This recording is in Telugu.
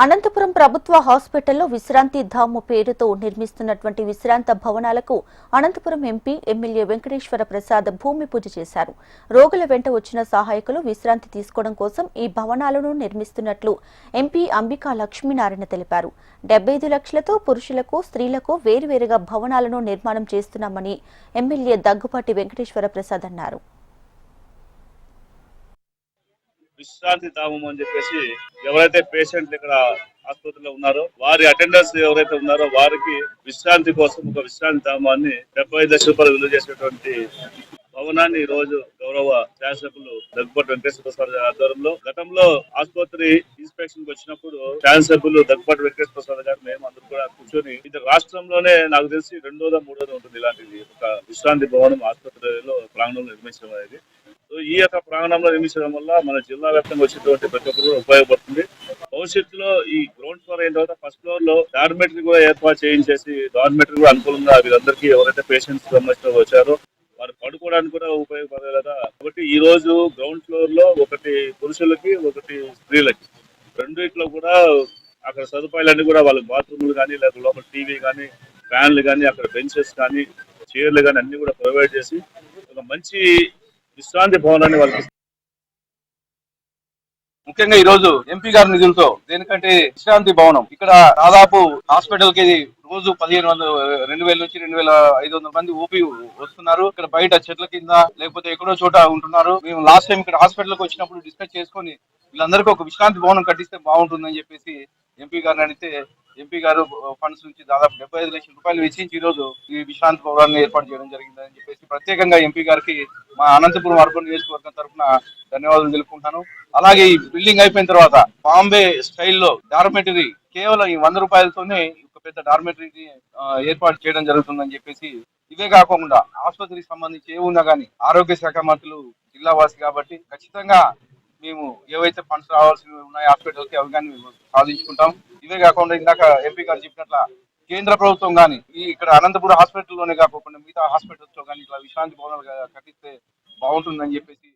అనంతపురం ప్రభుత్వ హాస్పిటల్లో విశ్రాంతి ధాము పేరుతో నిర్మిస్తున్నటువంటి విశ్రాంత భవనాలకు అనంతపురం ఎంపీ ఎమ్మెల్యే వెంకటేశ్వర ప్రసాద్ భూమి పూజ చేశారు. రోగుల వెంట వచ్చిన సహాయకులు విశ్రాంతి తీసుకోవడం కోసం ఈ భవనాలను నిర్మిస్తున్నట్లు ఎంపీ అంబికా లక్ష్మీనారాయణ తెలిపారు. 75 లక్షలతో పురుషులకు, స్త్రీలకు వేర్వేరుగా భవనాలను నిర్మాణం చేస్తున్నామని ఎమ్మెల్యే దగ్గుపాటి వెంకటేశ్వర ప్రసాద్ అన్నారు. విశ్రాంతి ధామం అని చెప్పేసి ఎవరైతే పేషెంట్లు ఇక్కడ ఆసుపత్రిలో ఉన్నారో వారి అటెండర్స్ ఎవరైతే ఉన్నారో వారికి విశ్రాంతి కోసం ఒక విశ్రాంతి ధామాన్ని 75 లక్షల రూపాయలు విలువ చేసినటువంటి భవనాన్ని ఈ రోజు గౌరవ శాసకులు దగ్గుపాటి వెంకటేశ్వర ప్రసాద్ ఆధ్వర్యంలో గతంలో ఆసుపత్రి ఇన్స్పెక్షన్ వచ్చినప్పుడు శాసకులు దగ్గుపాటి వెంకటేశ్వర ప్రసాద్ గారు మేము అందరూ కూడా కూర్చొని ఇది రాష్ట్రంలోనే నాకు తెలిసి 2వ 3వ ఉంటుంది ఇలాంటిది ఒక విశ్రాంతి భవనం ఆసుపత్రిలో ప్రాంగణంలో నిర్మించడం అనేది. ఈ యొక్క ప్రాంగణంలో నిర్మించడం వల్ల మన జిల్లా వ్యాప్తంగా వచ్చేటువంటి ప్రతి ఒక్కరు ఉపయోగపడుతుంది. భవిష్యత్తులో ఈ గ్రౌండ్ ఫ్లోర్ అయిన తర్వాత ఫస్ట్ ఫ్లోర్ లో డార్మెటరీ కూడా ఏర్పాటు చేయించేసి డార్మెటరీ కూడా అనుకూలంగా వీళ్ళందరికీ ఎవరైతే పేషెంట్స్ సంబంధించిన వచ్చారో వారు పడుకోవడానికి కూడా ఉపయోగపడేలాగా. కాబట్టి ఈ రోజు గ్రౌండ్ ఫ్లోర్ లో ఒకటి పురుషులకి ఒకటి స్త్రీలకి రెండిట్లో కూడా అక్కడ సదుపాయాలన్నీ కూడా వాళ్ళకి బాత్రూమ్లు కానీ లేదా లోపల టీవీ కానీ ఫ్యాన్లు కానీ అక్కడ బెంచెస్ కానీ చైర్లు కానీ అన్ని కూడా ప్రొవైడ్ చేసి ఒక మంచి విశ్రాంతి భవనాన్ని వాళ్ళకి ముఖ్యంగా ఈ రోజు ఎంపీ గారి నిధులతో దేనికంటే విశ్రాంతి భవనం ఇక్కడ దాదాపు హాస్పిటల్ కి రోజు 2,000 నుంచి 2,500 మంది ఓపీ వస్తున్నారు. ఇక్కడ బయట చెట్ల కింద లేకపోతే ఎక్కడో చోట ఉంటున్నారు. మేము లాస్ట్ టైం ఇక్కడ హాస్పిటల్ కి వచ్చినప్పుడు డిస్కస్ చేసుకుని వీళ్ళందరికీ ఒక విశ్రాంతి భవనం కట్టిస్తే బాగుంటుందని చెప్పేసి ఎంపీ గారిని అడిగితే ఎంపీ గారు ఫండ్స్ నుంచి దాదాపు 75 లక్షల రూపాయలు వెచ్చించి ఈ రోజు ఈ విశ్రాంతి భవనాన్ని ఏర్పాటు చేయడం జరిగిందని చెప్పేసి ప్రత్యేకంగా ఎంపీ గారికి మా అనంతపురం అర్బన్ నియోజకవర్గం తరఫున ధన్యవాదాలు తెలుపుకుంటాను. అలాగే ఈ బిల్డింగ్ అయిపోయిన తర్వాత బాంబే స్టైల్లో డార్మెటరీ కేవలం ఈ 100 రూపాయలతోనే ఒక పెద్ద డార్మెటరీని ఏర్పాటు చేయడం జరుగుతుందని చెప్పేసి, ఇవే కాకుండా ఆసుపత్రికి సంబంధించి ఏ ఉన్నా కానీ ఆరోగ్య శాఖ మంత్రులు జిల్లా వాసి కాబట్టి ఖచ్చితంగా మేము ఏవైతే ఫండ్స్ రావాల్సినవి ఉన్నాయో హాస్పిటల్ కి అవి కానీ మేము సాధించుకుంటాం. ఇవే కాకుండా ఇందాక ఎంపీ గారు చెప్పినట్ల కేంద్ర ప్రభుత్వం కానీ ఇక్కడ అనంతపురం హాస్పిటల్లోనే కాకుండా మిగతా హాస్పిటల్స్ లో కానీ ఇట్లా విశ్రాంతి భవనాలు కట్టిస్తే బాగుంటుందని చెప్పేసి